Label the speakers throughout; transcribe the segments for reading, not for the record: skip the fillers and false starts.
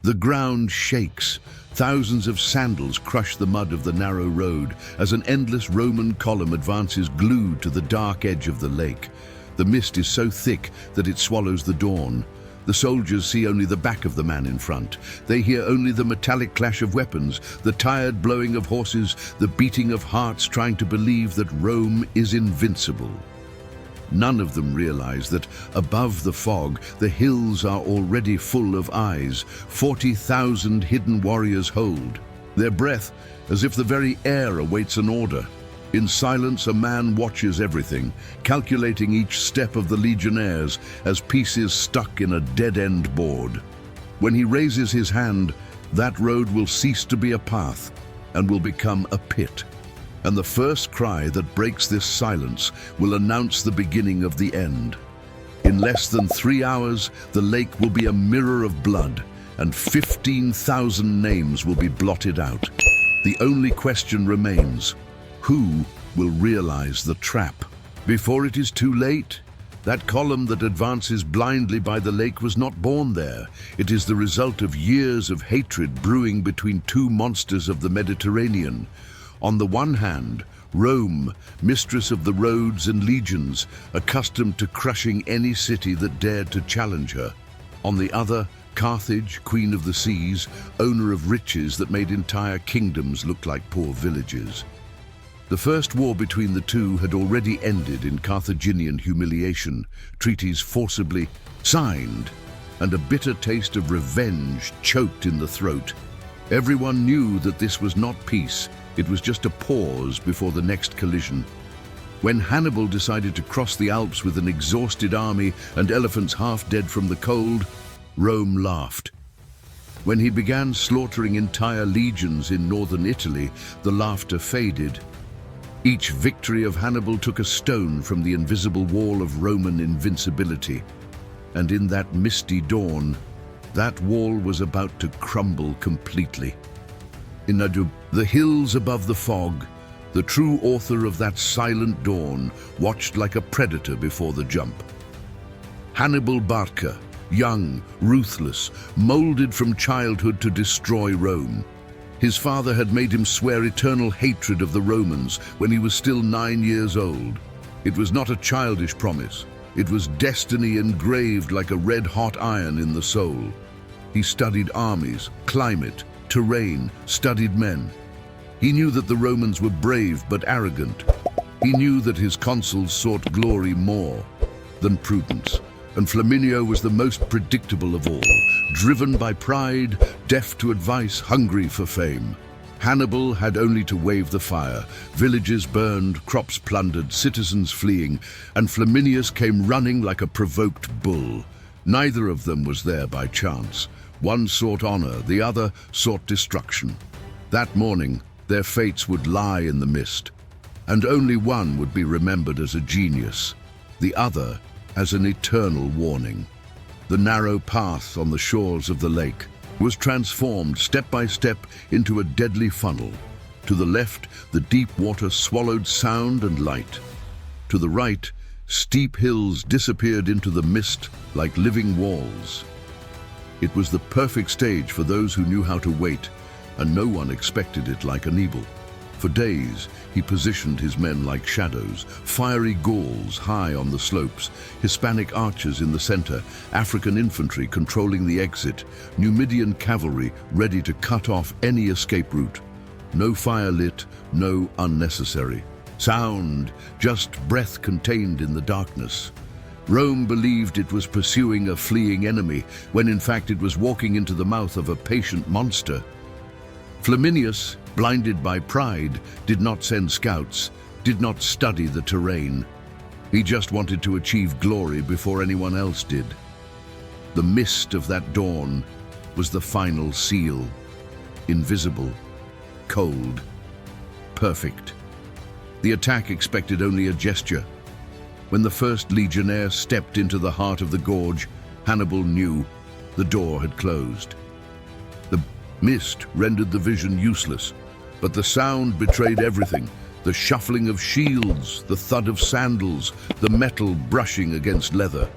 Speaker 1: The ground shakes. Thousands of sandals crush the mud of the narrow road as an endless Roman column advances glued to the dark edge of the lake. The mist is so thick that it swallows the dawn. The soldiers see only the back of the man in front. They hear only the metallic clash of weapons, the tired blowing of horses, the beating of hearts trying to believe that Rome is invincible. None of them realize that above the fog, the hills are already full of eyes. 40,000 hidden warriors hold their breath as if the very air awaits an order. In silence, a man watches everything, calculating each step of the legionnaires as pieces stuck in a dead-end board. When he raises his hand, that road will cease to be a path and will become a pit. And the first cry that breaks this silence will announce the beginning of the end. In less than 3 hours, the lake will be a mirror of blood, and 15,000 names will be blotted out. The only question remains: who will realize the trap? Before it is too late, that column that advances blindly by the lake was not born there. It is the result of years of hatred brewing between two monsters of the Mediterranean. On the one hand, Rome, mistress of the roads and legions, accustomed to crushing any city that dared to challenge her. On the other, Carthage, queen of the seas, owner of riches that made entire kingdoms look like poor villages. The first war between the two had already ended in Carthaginian humiliation, treaties forcibly signed, and a bitter taste of revenge choked in the throat. Everyone knew that this was not peace. It was just a pause before the next collision. When Hannibal decided to cross the Alps with an exhausted army and elephants half dead from the cold, Rome laughed. When he began slaughtering entire legions in northern Italy, the laughter faded. Each victory of Hannibal took a stone from the invisible wall of Roman invincibility. And in that misty dawn, that wall was about to crumble completely. In the hills above the fog, the true author of that silent dawn watched like a predator before the jump. Hannibal Barca, young, ruthless, molded from childhood to destroy Rome. His father had made him swear eternal hatred of the Romans when he was still 9 years old. It was not a childish promise. It was destiny engraved like a red-hot iron in the soul. He studied armies, climate, terrain, studied men. He knew that the Romans were brave but arrogant. He knew that his consuls sought glory more than prudence. And Flaminio was the most predictable of all, driven by pride, deaf to advice, hungry for fame. Hannibal had only to wave the fire. Villages burned, crops plundered, citizens fleeing, and Flaminius came running like a provoked bull. Neither of them was there by chance. One sought honor, the other sought destruction. That morning, their fates would lie in the mist, and only one would be remembered as a genius, the other as an eternal warning. The narrow path on the shores of the lake was transformed step by step into a deadly funnel. To the left, the deep water swallowed sound and light. To the right, steep hills disappeared into the mist like living walls. It was the perfect stage for those who knew how to wait, and no one expected it like Hannibal. For days, he positioned his men like shadows, fiery Gauls high on the slopes, Hispanic archers in the center, African infantry controlling the exit, Numidian cavalry ready to cut off any escape route. No fire lit, no unnecessary sound, just breath contained in the darkness. Rome believed it was pursuing a fleeing enemy, when in fact it was walking into the mouth of a patient monster. Flaminius, blinded by pride, did not send scouts, did not study the terrain. He just wanted to achieve glory before anyone else did. The mist of that dawn was the final seal. Invisible, cold, perfect. The attack expected only a gesture. When the first legionnaire stepped into the heart of the gorge, Hannibal knew the door had closed. The mist rendered the vision useless, but the sound betrayed everything. The shuffling of shields, the thud of sandals, the metal brushing against leather.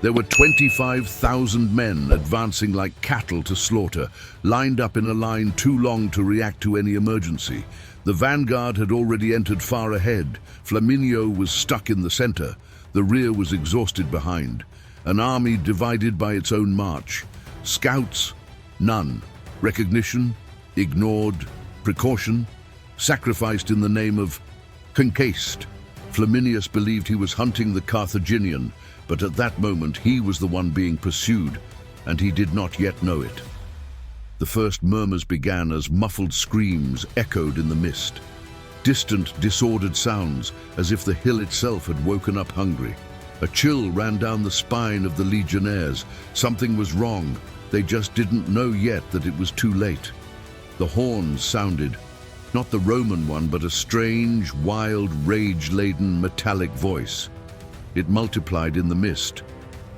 Speaker 1: There were 25,000 men advancing like cattle to slaughter, lined up in a line too long to react to any emergency. The vanguard had already entered far ahead. Flaminio was stuck in the center. The rear was exhausted behind. An army divided by its own march. Scouts, none. Recognition, ignored. Precaution, sacrificed in the name of conquest. Flaminius believed he was hunting the Carthaginian, but at that moment he was the one being pursued, and he did not yet know it. The first murmurs began as muffled screams echoed in the mist. Distant, disordered sounds, as if the hill itself had woken up hungry. A chill ran down the spine of the legionnaires. Something was wrong. They just didn't know yet that it was too late. The horns sounded, not the Roman one, but a strange, wild, rage-laden, metallic voice. It multiplied in the mist,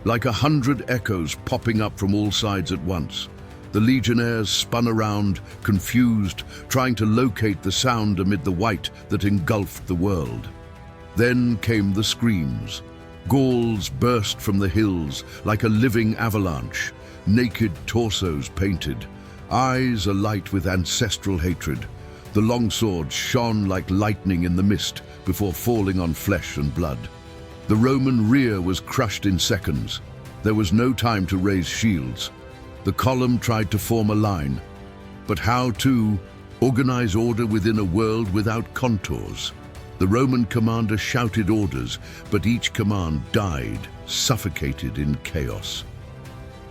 Speaker 1: like 100 echoes popping up from all sides at once. The legionnaires spun around, confused, trying to locate the sound amid the white that engulfed the world. Then came the screams. Gauls burst from the hills like a living avalanche, naked torsos painted, eyes alight with ancestral hatred. The longswords shone like lightning in the mist before falling on flesh and blood. The Roman rear was crushed in seconds. There was no time to raise shields. The column tried to form a line, but how to organize order within a world without contours? The Roman commander shouted orders, but each command died, suffocated in chaos.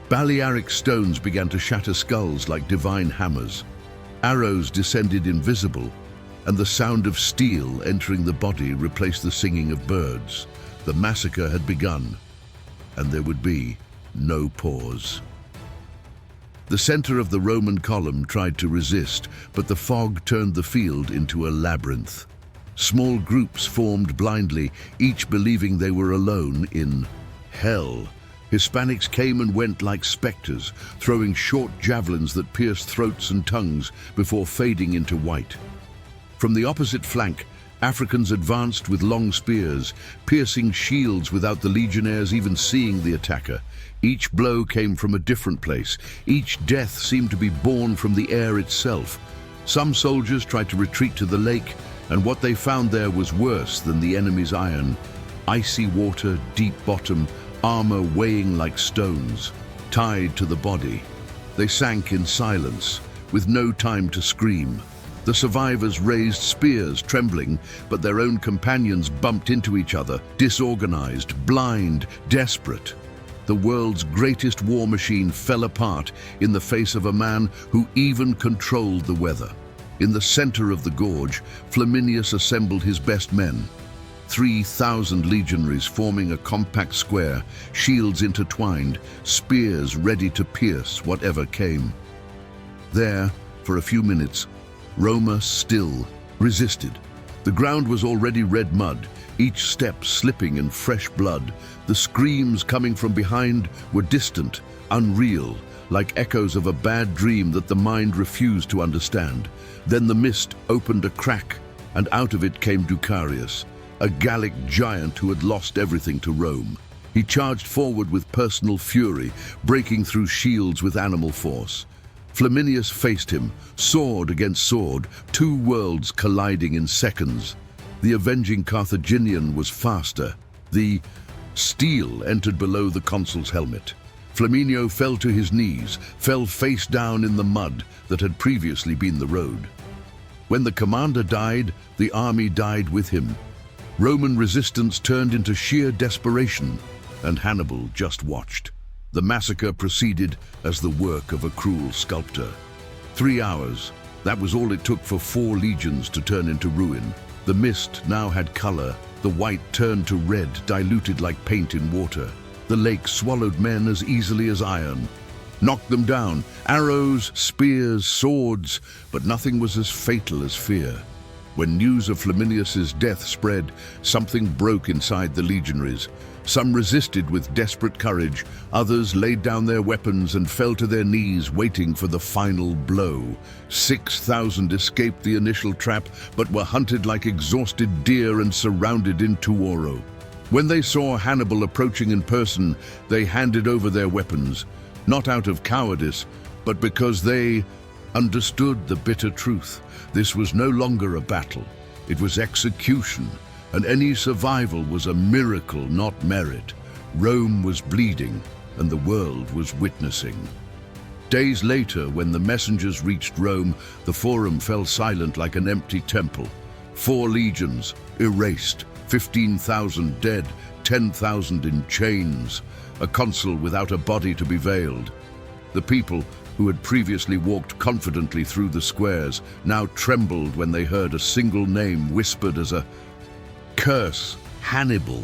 Speaker 1: Balearic stones began to shatter skulls like divine hammers. Arrows descended invisible, and the sound of steel entering the body replaced the singing of birds. The massacre had begun, and there would be no pause. The center of the Roman column tried to resist, but the fog turned the field into a labyrinth. Small groups formed blindly, each believing they were alone in hell. Hispanics came and went like specters, throwing short javelins that pierced throats and tongues before fading into white. From the opposite flank, Africans advanced with long spears, piercing shields without the legionnaires even seeing the attacker. Each blow came from a different place. Each death seemed to be born from the air itself. Some soldiers tried to retreat to the lake, and what they found there was worse than the enemy's iron. Icy water, deep bottom, armor weighing like stones, tied to the body. They sank in silence, with no time to scream. The survivors raised spears, trembling, but their own companions bumped into each other, disorganized, blind, desperate. The world's greatest war machine fell apart in the face of a man who even controlled the weather. In the center of the gorge, Flaminius assembled his best men. 3,000 legionaries forming a compact square, shields intertwined, spears ready to pierce whatever came. There, for a few minutes, Roma still resisted. The ground was already red mud, each step slipping in fresh blood. The screams coming from behind were distant, unreal, like echoes of a bad dream that the mind refused to understand. Then the mist opened a crack, and out of it came Ducarius, a Gallic giant who had lost everything to Rome. He charged forward with personal fury, breaking through shields with animal force. Flaminius faced him, sword against sword, two worlds colliding in seconds. The avenging Carthaginian was faster. The steel entered below the consul's helmet. Flaminio fell to his knees, fell face down in the mud that had previously been the road. When the commander died, the army died with him. Roman resistance turned into sheer desperation, and Hannibal just watched. The massacre proceeded as the work of a cruel sculptor. 3 hours, that was all it took for 4 legions to turn into ruin. The mist now had color. The white turned to red, diluted like paint in water. The lake swallowed men as easily as iron. Knocked them down, arrows, spears, swords, but nothing was as fatal as fear. When news of Flaminius's death spread, something broke inside the legionaries. Some resisted with desperate courage, others laid down their weapons and fell to their knees waiting for the final blow. 6,000 escaped the initial trap, but were hunted like exhausted deer and surrounded in Tuoro. When they saw Hannibal approaching in person, they handed over their weapons, not out of cowardice, but because they understood the bitter truth. This was no longer a battle. It was execution, and any survival was a miracle, not merit. Rome was bleeding, and the world was witnessing. Days later, when the messengers reached Rome, the Forum fell silent like an empty temple. 4 legions, erased, 15,000 dead, 10,000 in chains, a consul without a body to be veiled. The people, who had previously walked confidently through the squares, now trembled when they heard a single name whispered as a curse: Hannibal.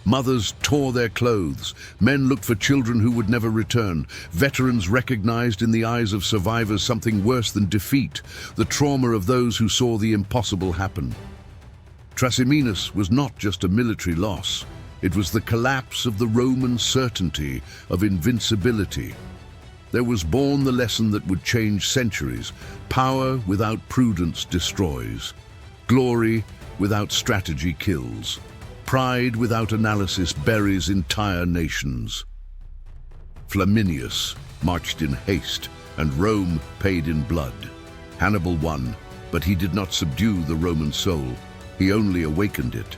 Speaker 1: Mothers tore their clothes. Men looked for children who would never return. Veterans recognized in the eyes of survivors something worse than defeat, the trauma of those who saw the impossible happen. Trasimene was not just a military loss. It was the collapse of the Roman certainty of invincibility. There was born the lesson that would change centuries. Power without prudence destroys. Glory without strategy kills. Pride without analysis buries entire nations. Flaminius marched in haste, and Rome paid in blood. Hannibal won, but he did not subdue the Roman soul. He only awakened it.